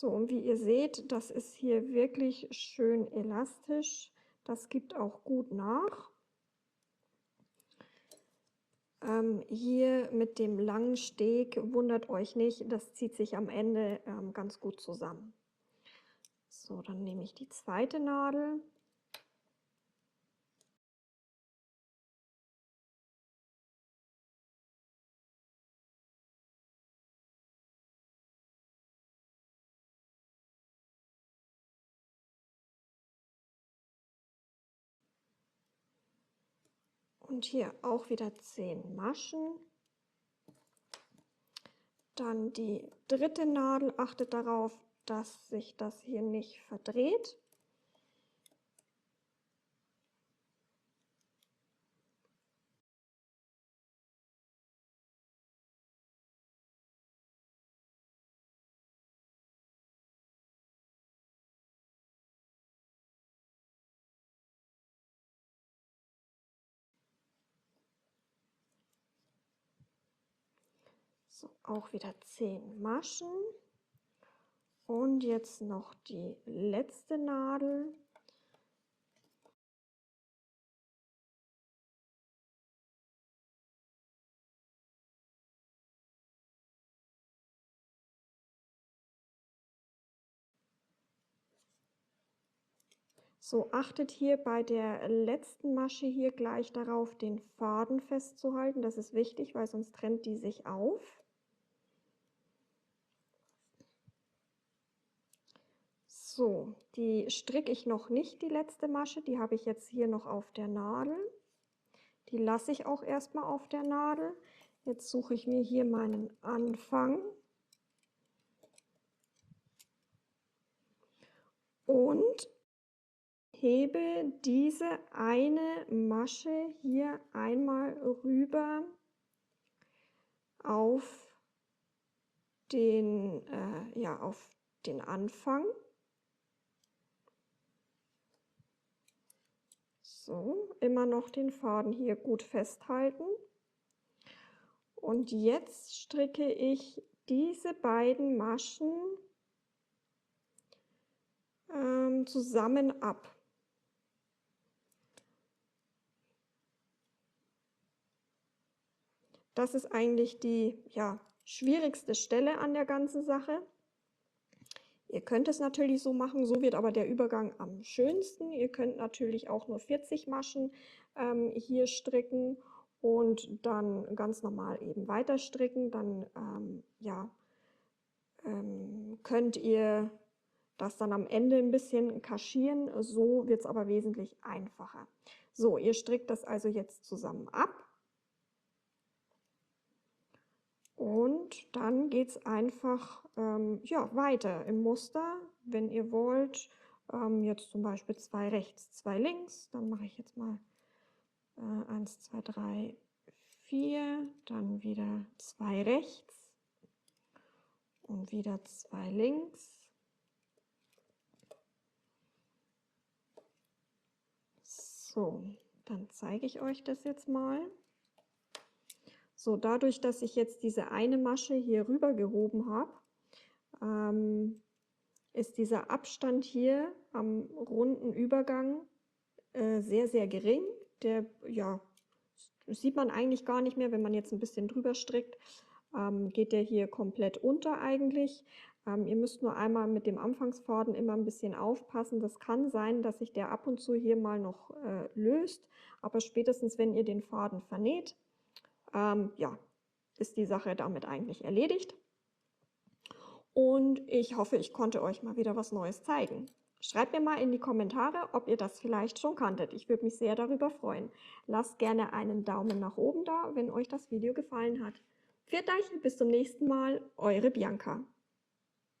So, und wie ihr seht, das ist hier wirklich schön elastisch. Das gibt auch gut nach. Hier mit dem langen Steg, wundert euch nicht, das zieht sich am Ende ganz gut zusammen. So, dann nehme ich die zweite Nadel. Und hier auch wieder 10 Maschen. Dann die dritte Nadel, achtet darauf, dass sich das hier nicht verdreht. So, auch wieder 10 Maschen. Und jetzt noch die letzte Nadel. So, achtet hier bei der letzten Masche hier gleich darauf, den Faden festzuhalten. Das ist wichtig, weil sonst trennt die sich auf. So, die stricke ich noch nicht, die letzte Masche. Die habe ich jetzt hier noch auf der Nadel. Die lasse ich auch erstmal auf der Nadel. Jetzt suche ich mir hier meinen Anfang. Und hebe diese eine Masche hier einmal rüber auf den Anfang. So, immer noch den Faden hier gut festhalten. Und jetzt stricke ich diese beiden Maschen zusammen ab. Das ist eigentlich die schwierigste Stelle an der ganzen Sache. Ihr könnt es natürlich so machen, so wird aber der Übergang am schönsten. Ihr könnt natürlich auch nur 40 Maschen hier stricken und dann ganz normal eben weiter stricken. Dann könnt ihr das dann am Ende ein bisschen kaschieren. So wird es aber wesentlich einfacher. So, ihr strickt das also jetzt zusammen ab. Und dann geht es einfach weiter im Muster, wenn ihr wollt. Jetzt zum Beispiel 2 rechts, 2 links. Dann mache ich jetzt mal 1, 2, 3, 4. Dann wieder 2 rechts und wieder 2 links. So, dann zeige ich euch das jetzt mal. So, dadurch, dass ich jetzt diese eine Masche hier rüber gehoben habe, ist dieser Abstand hier am runden Übergang sehr, sehr gering. Der sieht man eigentlich gar nicht mehr, wenn man jetzt ein bisschen drüber strickt, geht der hier komplett unter eigentlich. Ihr müsst nur einmal mit dem Anfangsfaden immer ein bisschen aufpassen. Das kann sein, dass sich der ab und zu hier mal noch löst, aber spätestens, wenn ihr den Faden vernäht, ist die Sache damit eigentlich erledigt. Und ich hoffe, ich konnte euch mal wieder was Neues zeigen. Schreibt mir mal in die Kommentare, ob ihr das vielleicht schon kanntet. Ich würde mich sehr darüber freuen. Lasst gerne einen Daumen nach oben da, wenn euch das Video gefallen hat. Pfiat euch, bis zum nächsten Mal, eure Bianca.